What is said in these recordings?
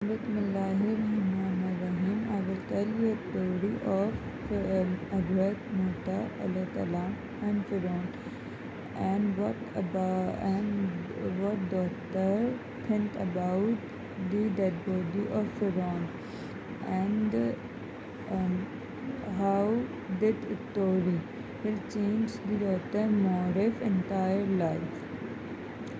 Bismillahirrahmanirrahim. I will tell you a story of Hazrat Musa and Pharaoh and what daughter think about the dead body of Pharaoh and um, how that story will change the daughter Maurice's entire life.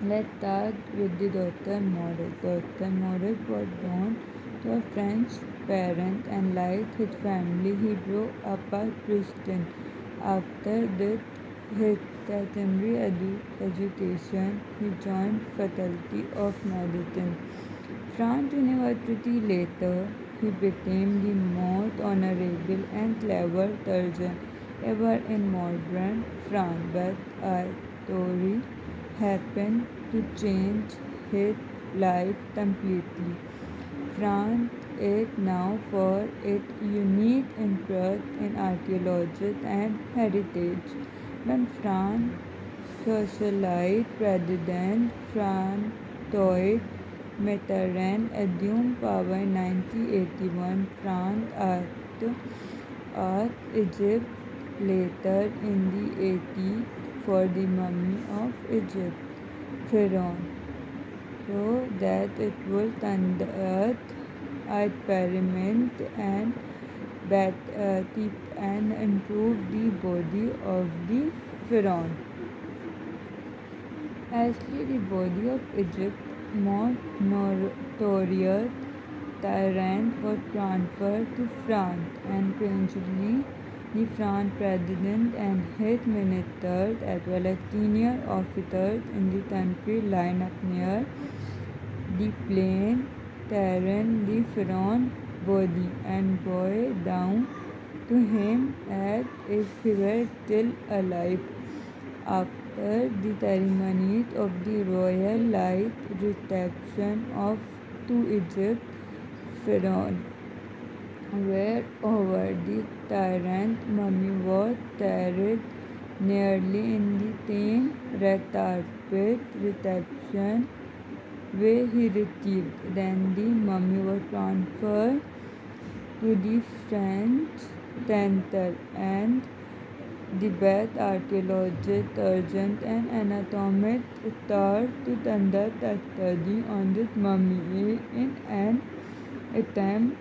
Let's start with the daughter Maurice. Daughter Maurice was born to a French parent and like his family he grew up a Christian. After his secondary education he joined faculty of medicine. France University later he became the most honorable and clever surgeon ever in modern France, but a story happened to change his life completely. France is now for its unique interest in archaeology and heritage. When France socialist President Francois Mitterrand assumed power in 1981, France asked Egypt later in the 80s for the mummy of Egypt, Pharaoh, so that it would unearth experiment and improve the body of the Pharaoh. Actually, the body of Egypt's most notorious tyrant was transferred to France, and eventually the French president and his ministers, as well as senior officers in the country, line up near the plain, tearing the Pharaoh's body and bow down to him as if he were still alive. After the ceremonies of the royal light reception of to Egypt, Pharaoh were over, the tyrant mummy was carried nearly in the same red carpet reception way he received. Then the mummy was transferred to the French center and the best archaeologists, surgeons, and anatomists started to conduct a study on this mummy in an attempt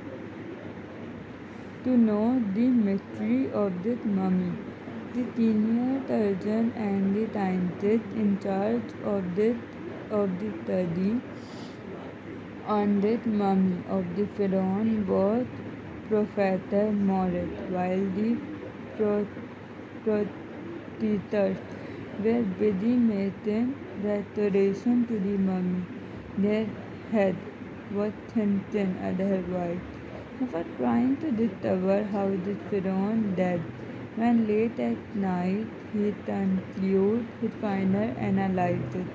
to know the mystery of this mummy. The senior surgeon and the scientist in charge of the study on this mummy of the pharaoh was Professor Maurice, while the protesters were busy making restoration to the mummy. Their head was thin otherwise. They were trying to discover how this pharaoh died. When late at night he concluded his final analysis,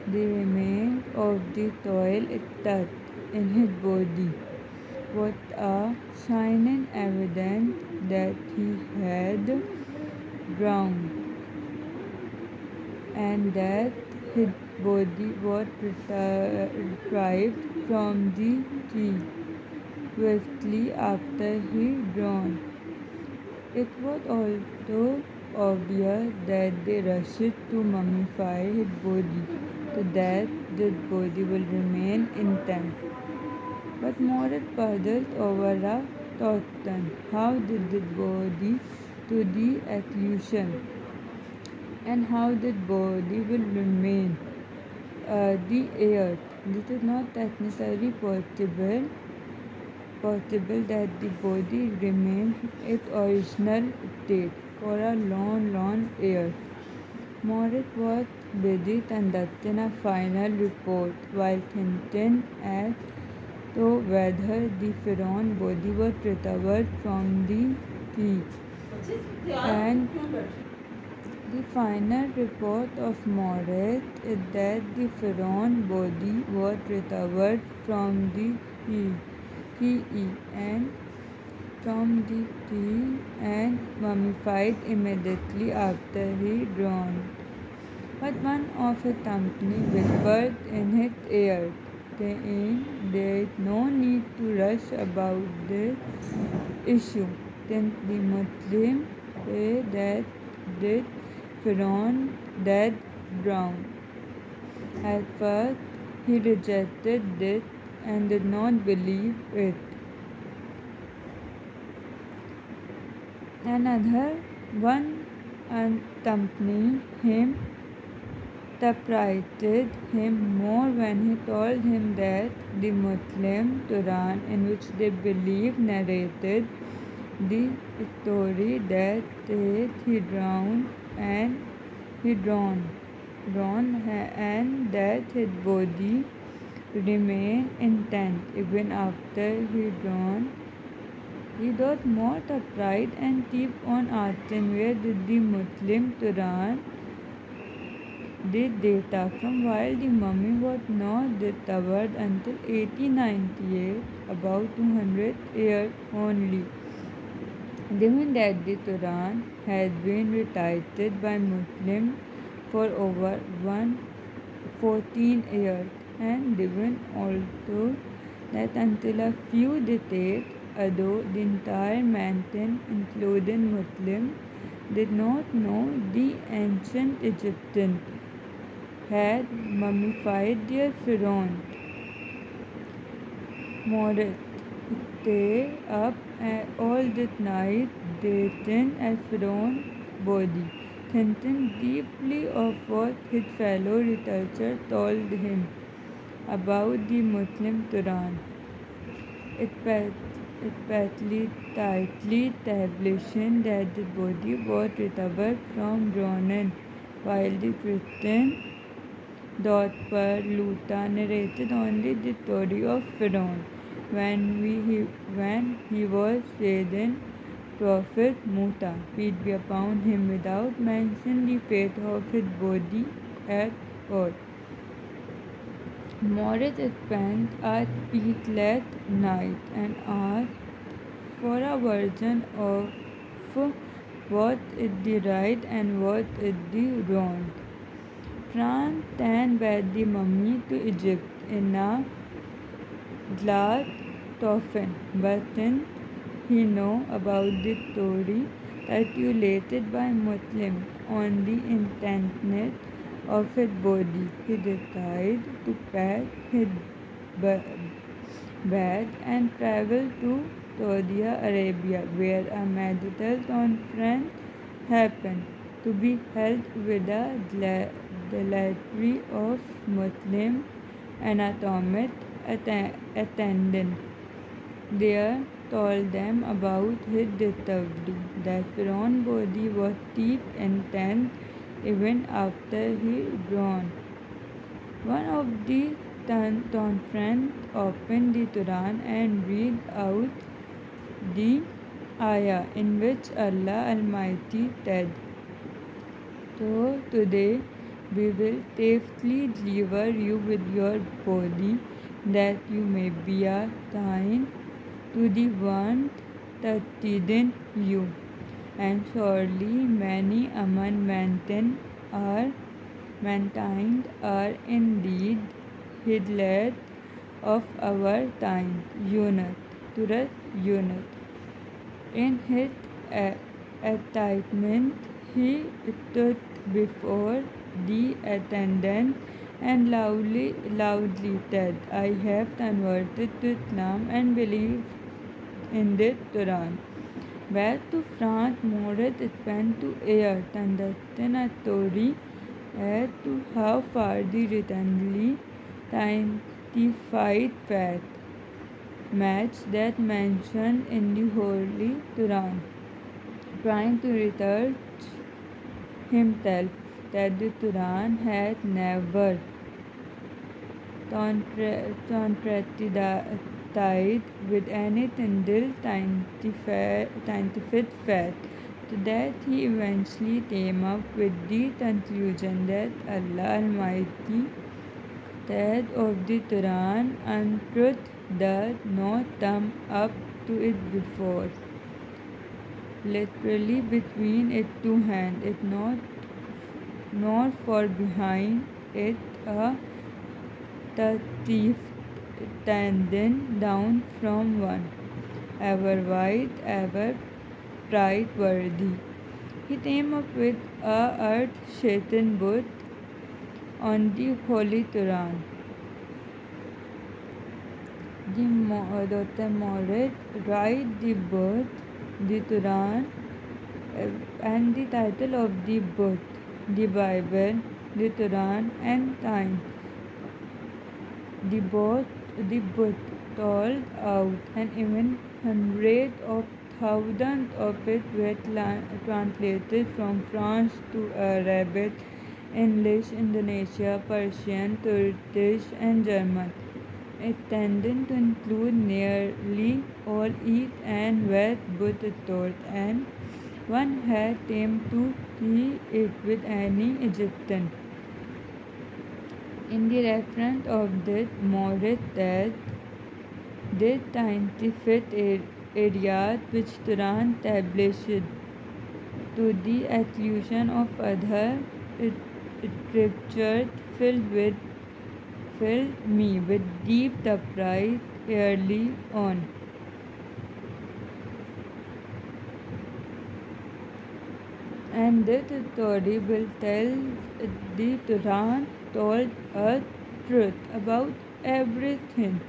the remains of the soil stuck in his body was a shining evidence that he had drowned and that his body was retrieved from the sea swiftly after he drowned. It was also obvious that they rushed to mummify his body so that this body will remain intact. But Morris puzzled over a question. How did this body to the exclusion? And how this body will remain the earth? This is not technically possible that the body remains its original state for a long year. Morris was busy conducting a final report while thinking as to whether the pharaoh body was recovered from the sea. And the final report of Morris is that the pharaoh body was recovered from the sea and mummified immediately after he drowned. But one of his company whispered in his ear, there is no need to rush about this issue, since the Muslims say that this pharaoh dead drowned. At first, he rejected this and did not believe it. Another one accompanied him surprised him more when he told him that the Muslim Quran, in which they believe, narrated the story that he drowned and that his body remained intact even after he drowned. He got more surprised and kept on asking where did the Muslim Quran did data from, while the mummy was not discovered until 1898, about 200 years only. Given that the Quran has been recited by Muslims for over 114 years, and given also that until a few decades ago the entire mountain, including Muslims, did not know the ancient Egyptians had mummified their pharaoh. Maurice stayed up all that night dating a pharaoh's body, thinking deeply of what his fellow researchers told him about the Muslim Quran, especially tightly establishing that the body was recovered from drowning, while the Christian Dotper Luta narrated only the story of Pharaoh when he was raising Prophet Musa, peace be upon him, without mentioning the fate of his body at all. Maurice spent a sleepless night and asked for a version of what is the right and what is the wrong. France sent back the mummy to Egypt in a glass coffin, but since he knew about the story circulated by Muslims on the intentness of his body, he decided to pack his bag and travel to Saudi Arabia, where a medical conference happened to be held with a delatory of Muslim anatomists attending. There told them about his discovery, that Pharaoh's body was deep in tent even after he drowned. One of the conference opened the Quran and read out the ayah in which Allah Almighty said, "So today we will safely deliver you with your body, that you may be a sign to the ones succeeding you. And surely many among mankind are indeed heedless of our time." Yunus. In his excitement, he stood before the attendant and loudly said, "I have converted to Islam and believe in this Quran." Back to France, Maurice spent 2 years conducting a story as to how far the recently scientified fact matched that mentioned in the Holy Quran, trying to research himself that the Quran had never contradicted with any single scientific fact, so that he eventually came up with the conclusion that Allah Almighty said of the Quran, "Untruth does not come up to it before, literally between its two hands, it nor for behind it a thief descending down from one, ever white, ever pride-worthy. He came up with a earth-shaken book on the Holy Quran. Dr. Maurice write the book, the Quran, and the title of the book, the Bible, the Quran, and time. The book told out, and even hundreds of thousands of it were translated from French to Arabic, English, Indonesian, Persian, Turkish, and German. It tended to include nearly all East and West Buddhist thought, and one had aimed to see it with any Egyptian. In the reference of this Maurice that these scientific areas which Quran established to the exclusion of other scriptures filled me with deep surprise early on. And this story will tell the Quran told us truth about everything.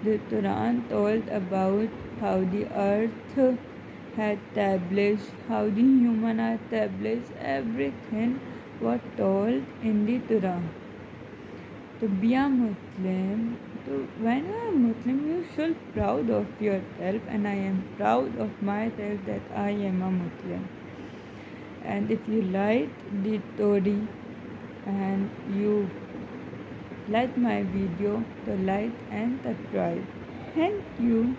The Quran told about how the earth had established, how the human are established, everything was told in the Quran. To be a Muslim, when you are a Muslim, you should be proud of yourself, and I am proud of myself that I am a Muslim. And if you like the story and you like my video, so like and subscribe. Thank you.